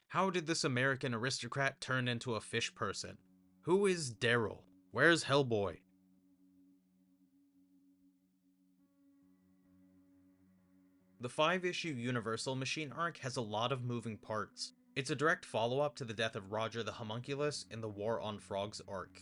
How did this American aristocrat turn into a fish person? Who is Daryl? Where's Hellboy? The 5-issue Universal Machine arc has a lot of moving parts. It's a direct follow-up to the death of Roger the Homunculus in the War on Frogs arc.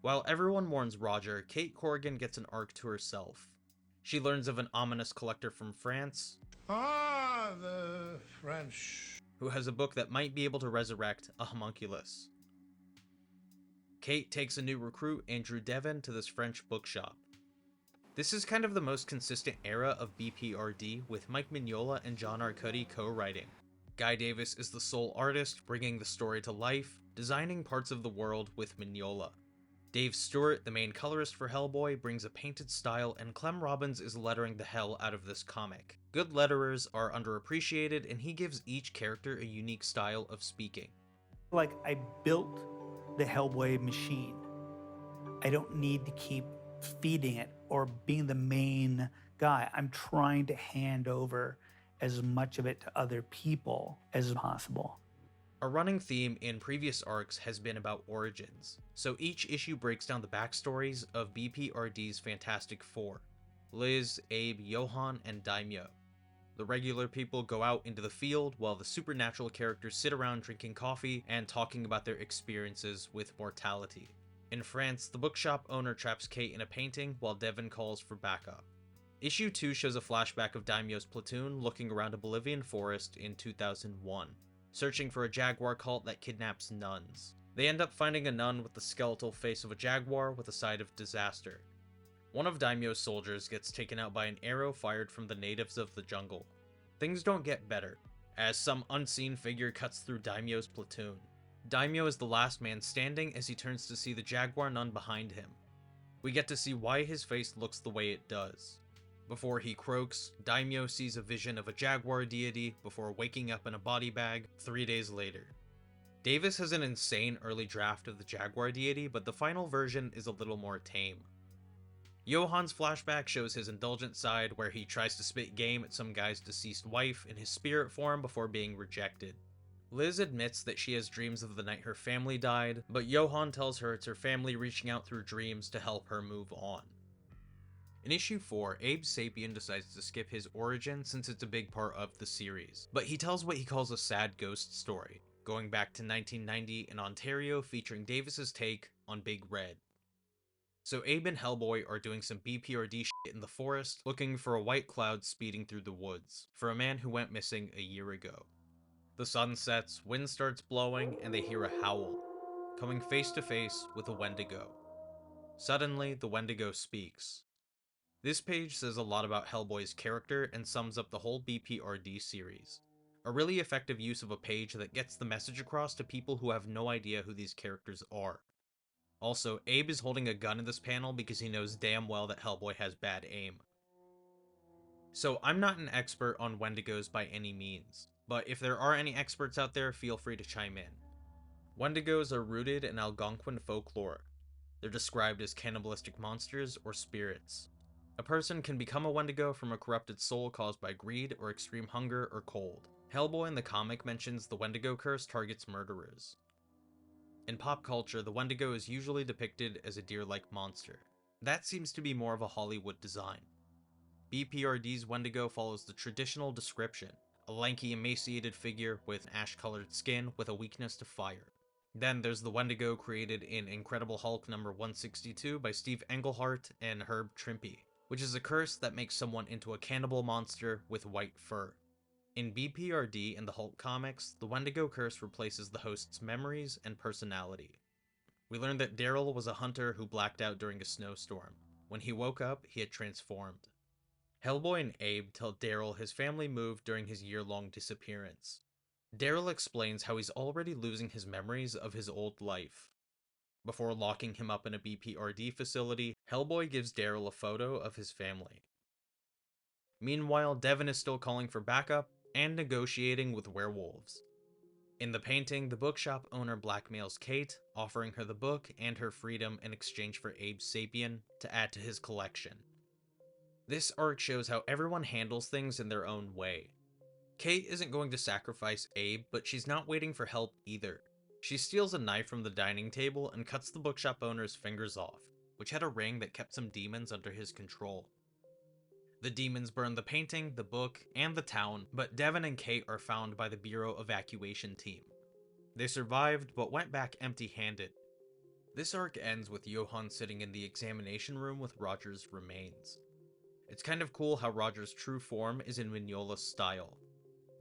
While everyone mourns Roger, Kate Corrigan gets an arc to herself. She learns of an ominous collector from France, the French, who has a book that might be able to resurrect a homunculus. Kate takes a new recruit, Andrew Devon, to this French bookshop. This is kind of the most consistent era of B.P.R.D, with Mike Mignola and John Arcudi co-writing. Guy Davis is the sole artist, bringing the story to life, designing parts of the world with Mignola. Dave Stewart, the main colorist for Hellboy, brings a painted style, and Clem Robins is lettering the hell out of this comic. Good letterers are underappreciated, and he gives each character a unique style of speaking. Like, I built the Hellboy machine. I don't need to keep feeding it or being the main guy. I'm trying to hand over as much of it to other people as possible. A running theme in previous arcs has been about origins, so each issue breaks down the backstories of BPRD's Fantastic Four: Liz, Abe, Johann, and Daimio. The regular people go out into the field while the supernatural characters sit around drinking coffee and talking about their experiences with mortality. In France, the bookshop owner traps Kate in a painting while Devon calls for backup. Issue 2 shows a flashback of Daimio's platoon looking around a Bolivian forest in 2001. Searching for a jaguar cult that kidnaps nuns. They end up finding a nun with the skeletal face of a jaguar with a side of disaster. One of Daimyo's soldiers gets taken out by an arrow fired from the natives of the jungle. Things don't get better, as some unseen figure cuts through Daimyo's platoon. Daimio is the last man standing as he turns to see the jaguar nun behind him. We get to see why his face looks the way it does. Before he croaks, Daimio sees a vision of a jaguar deity before waking up in a body bag 3 days later. Davis has an insane early draft of the jaguar deity, but the final version is a little more tame. Johann's flashback shows his indulgent side where he tries to spit game at some guy's deceased wife in his spirit form before being rejected. Liz admits that she has dreams of the night her family died, but Johann tells her it's her family reaching out through dreams to help her move on. In issue 4, Abe Sapien decides to skip his origin since it's a big part of the series, but he tells what he calls a sad ghost story, going back to 1990 in Ontario featuring Davis's take on Big Red. So Abe and Hellboy are doing some BPRD shit in the forest, looking for a white cloud speeding through the woods, for a man who went missing a year ago. The sun sets, wind starts blowing, and they hear a howl, coming face to face with a Wendigo. Suddenly, the Wendigo speaks. This page says a lot about Hellboy's character and sums up the whole BPRD series. A really effective use of a page that gets the message across to people who have no idea who these characters are. Also, Abe is holding a gun in this panel because he knows damn well that Hellboy has bad aim. So I'm not an expert on Wendigos by any means, but if there are any experts out there, feel free to chime in. Wendigos are rooted in Algonquin folklore. They're described as cannibalistic monsters or spirits. A person can become a Wendigo from a corrupted soul caused by greed or extreme hunger or cold. Hellboy in the comic mentions the Wendigo curse targets murderers. In pop culture, the Wendigo is usually depicted as a deer-like monster. That seems to be more of a Hollywood design. BPRD's Wendigo follows the traditional description, a lanky, emaciated figure with ash-colored skin with a weakness to fire. Then there's the Wendigo created in Incredible Hulk number 162 by Steve Englehart and Herb Trimpe, which is a curse that makes someone into a cannibal monster with white fur. In BPRD and the Hulk comics, the Wendigo curse replaces the host's memories and personality. We learn that Daryl was a hunter who blacked out during a snowstorm. When he woke up, he had transformed. Hellboy and Abe tell Daryl his family moved during his year-long disappearance. Daryl explains how he's already losing his memories of his old life. Before locking him up in a BPRD facility, Hellboy gives Daryl a photo of his family. Meanwhile, Devon is still calling for backup and negotiating with werewolves. In the painting, the bookshop owner blackmails Kate, offering her the book and her freedom in exchange for Abe Sapien to add to his collection. This arc shows how everyone handles things in their own way. Kate isn't going to sacrifice Abe, but she's not waiting for help either. She steals a knife from the dining table and cuts the bookshop owner's fingers off, which had a ring that kept some demons under his control. The demons burn the painting, the book, and the town, but Devon and Kate are found by the Bureau evacuation team. They survived, but went back empty-handed. This arc ends with Johann sitting in the examination room with Roger's remains. It's kind of cool how Roger's true form is in Mignola's style.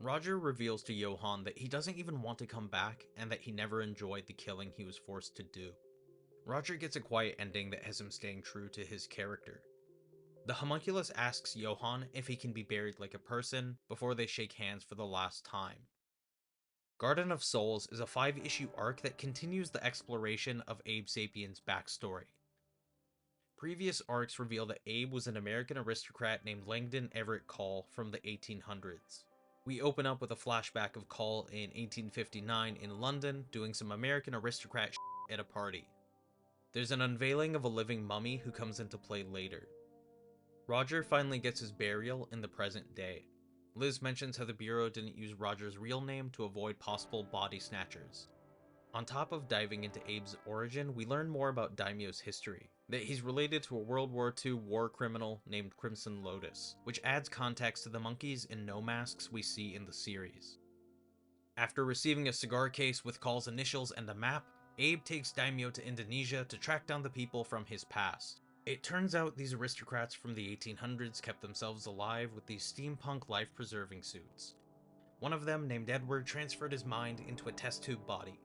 Roger reveals to Johann that he doesn't even want to come back and that he never enjoyed the killing he was forced to do. Roger gets a quiet ending that has him staying true to his character. The homunculus asks Johann if he can be buried like a person before they shake hands for the last time. Garden of Souls is a 5-issue arc that continues the exploration of Abe Sapien's backstory. Previous arcs reveal that Abe was an American aristocrat named Langdon Everett Caul from the 1800s. We open up with a flashback of Caul in 1859 in London doing some American aristocrat shit at a party. There's an unveiling of a living mummy who comes into play later. Roger finally gets his burial in the present day. Liz mentions how the Bureau didn't use Roger's real name to avoid possible body snatchers. On top of diving into Abe's origin, we learn more about Daimio's history, that he's related to a World War II war criminal named Crimson Lotus, which adds context to the monkeys and no masks we see in the series. After receiving a cigar case with Caul's initials and a map, Abe takes Daimio to Indonesia to track down the people from his past. It turns out these aristocrats from the 1800s kept themselves alive with these steampunk life-preserving suits. One of them, named Edward, transferred his mind into a test tube body.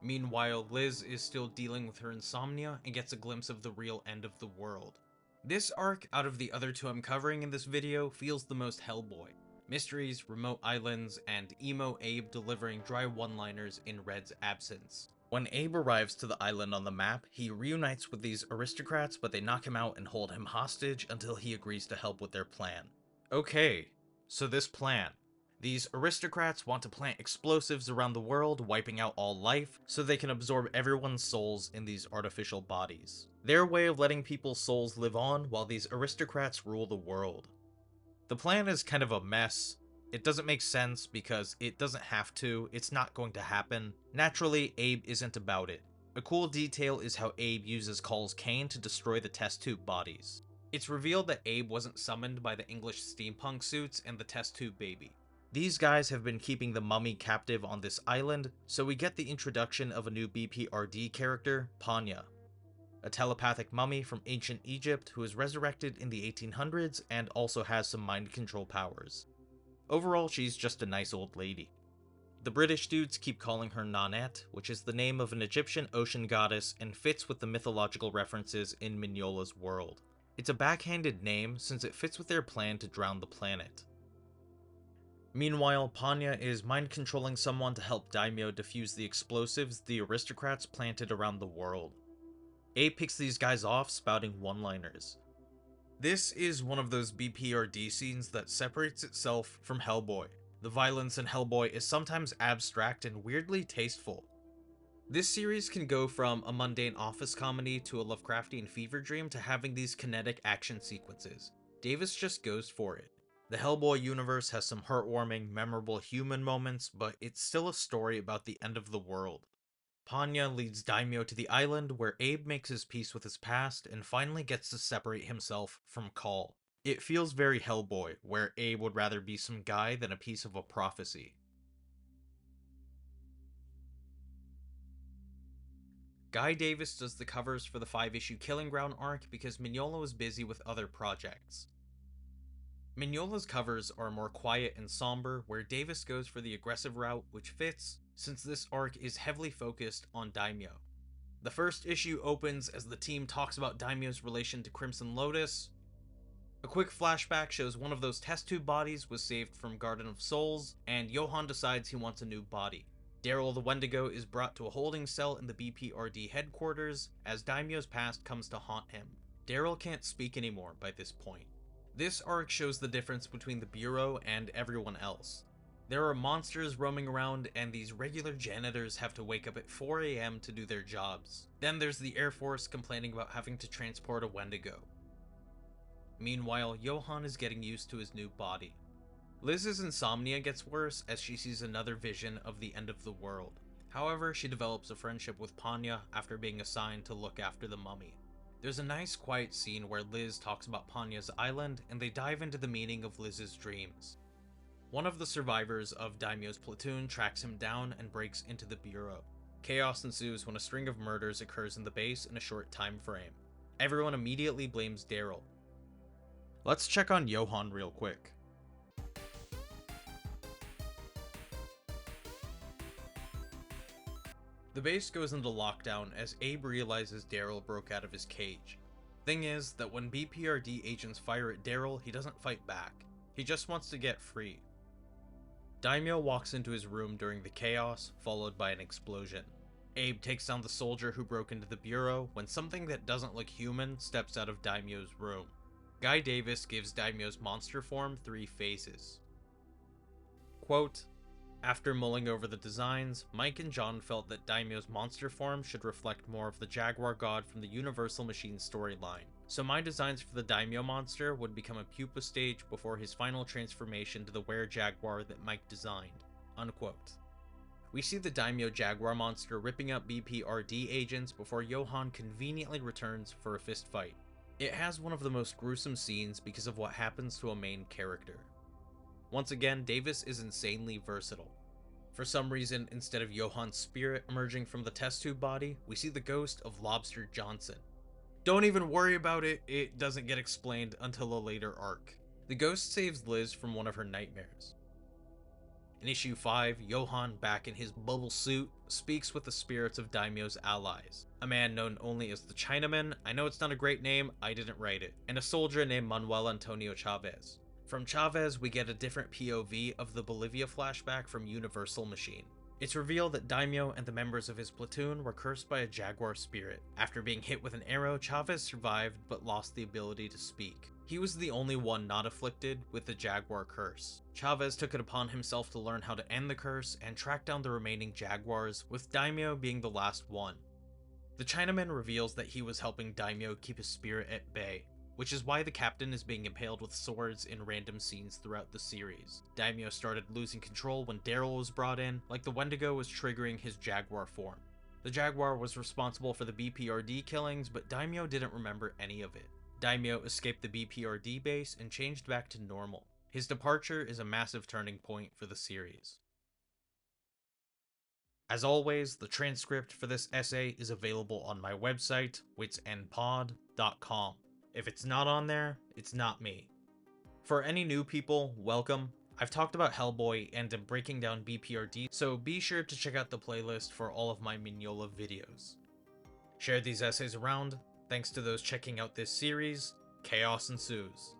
Meanwhile, Liz is still dealing with her insomnia and gets a glimpse of the real end of the world. This arc, out of the other two I'm covering in this video, feels the most Hellboy. Mysteries, remote islands, and emo Abe delivering dry one-liners in Red's absence. When Abe arrives to the island on the map, he reunites with these aristocrats, but they knock him out and hold him hostage until he agrees to help with their plan. Okay, so this plan. These aristocrats want to plant explosives around the world, wiping out all life, so they can absorb everyone's souls in these artificial bodies. Their way of letting people's souls live on while these aristocrats rule the world. The plan is kind of a mess. It doesn't make sense because it doesn't have to, it's not going to happen. Naturally, Abe isn't about it. A cool detail is how Abe uses Caul's cane to destroy the test tube bodies. It's revealed that Abe wasn't summoned by the English steampunk suits and the test tube baby. These guys have been keeping the mummy captive on this island, so we get the introduction of a new BPRD character, Panya, a telepathic mummy from ancient Egypt who was resurrected in the 1800s and also has some mind control powers. Overall, she's just a nice old lady. The British dudes keep calling her Nanette, which is the name of an Egyptian ocean goddess and fits with the mythological references in Mignola's world. It's a backhanded name since it fits with their plan to drown the planet. Meanwhile, Panya is mind-controlling someone to help Daimio defuse the explosives the aristocrats planted around the world. Abe picks these guys off, spouting one-liners. This is one of those BPRD scenes that separates itself from Hellboy. The violence in Hellboy is sometimes abstract and weirdly tasteful. This series can go from a mundane office comedy to a Lovecraftian fever dream to having these kinetic action sequences. Davis just goes for it. The Hellboy universe has some heartwarming, memorable human moments, but it's still a story about the end of the world. Panya leads Daimio to the island where Abe makes his peace with his past and finally gets to separate himself from Caul. It feels very Hellboy, where Abe would rather be some guy than a piece of a prophecy. Guy Davis does the covers for the 5-issue Killing Ground arc because Mignola was busy with other projects. Mignola's covers are more quiet and somber, where Davis goes for the aggressive route, which fits, since this arc is heavily focused on Daimio. The first issue opens as the team talks about Daimyo's relation to Crimson Lotus. A quick flashback shows one of those test tube bodies was saved from Garden of Souls, and Johann decides he wants a new body. Daryl the Wendigo is brought to a holding cell in the BPRD headquarters, as Daimyo's past comes to haunt him. Daryl can't speak anymore by this point. This arc shows the difference between the Bureau and everyone else. There are monsters roaming around, and these regular janitors have to wake up at 4 AM to do their jobs. Then there's the Air Force complaining about having to transport a Wendigo. Meanwhile, Johann is getting used to his new body. Liz's insomnia gets worse as she sees another vision of the end of the world. However, she develops a friendship with Panya after being assigned to look after the mummy. There's a nice quiet scene where Liz talks about Panya's island, and they dive into the meaning of Liz's dreams. One of the survivors of Daimio's platoon tracks him down and breaks into the bureau. Chaos ensues when a string of murders occurs in the base in a short time frame. Everyone immediately blames Daryl. Let's check on Johann real quick. The base goes into lockdown as Abe realizes Daryl broke out of his cage. Thing is that when BPRD agents fire at Daryl, he doesn't fight back. He just wants to get free. Daimio walks into his room during the chaos, followed by an explosion. Abe takes down the soldier who broke into the bureau when something that doesn't look human steps out of Daimio's room. Guy Davis gives Daimio's monster form 3 phases. Quote, "After mulling over the designs, Mike and John felt that Daimio's monster form should reflect more of the Jaguar god from the Universal Machine storyline. So my designs for the Daimio monster would become a pupa stage before his final transformation to the Werejaguar that Mike designed." Unquote. We see the Daimio Jaguar monster ripping up BPRD agents before Johann conveniently returns for a fist fight. It has one of the most gruesome scenes because of what happens to a main character. Once again, Davis is insanely versatile. For some reason, instead of Johann's spirit emerging from the test tube body, we see the ghost of Lobster Johnson. Don't even worry about it, it doesn't get explained until a later arc. The ghost saves Liz from one of her nightmares. In issue 5, Johann, back in his bubble suit, speaks with the spirits of Daimio's allies. A man known only as the Chinaman, I know it's not a great name, I didn't write it, and a soldier named Manuel Antonio Chavez. From Chavez, we get a different POV of the Bolivia flashback from Universal Machine. It's revealed that Daimio and the members of his platoon were cursed by a jaguar spirit. After being hit with an arrow, Chavez survived but lost the ability to speak. He was the only one not afflicted with the jaguar curse. Chavez took it upon himself to learn how to end the curse and track down the remaining jaguars, with Daimio being the last one. The Chinaman reveals that he was helping Daimio keep his spirit at bay, which is why the captain is being impaled with swords in random scenes throughout the series. Daimio started losing control when Daryl was brought in, like the Wendigo was triggering his jaguar form. The jaguar was responsible for the BPRD killings, but Daimio didn't remember any of it. Daimio escaped the BPRD base and changed back to normal. His departure is a massive turning point for the series. As always, the transcript for this essay is available on my website, witsandpod.com. If it's not on there, it's not me. For any new people, welcome. I've talked about Hellboy and am breaking down BPRD, so be sure to check out the playlist for all of my Mignola videos. Share these essays around. Thanks to those checking out this series, chaos ensues.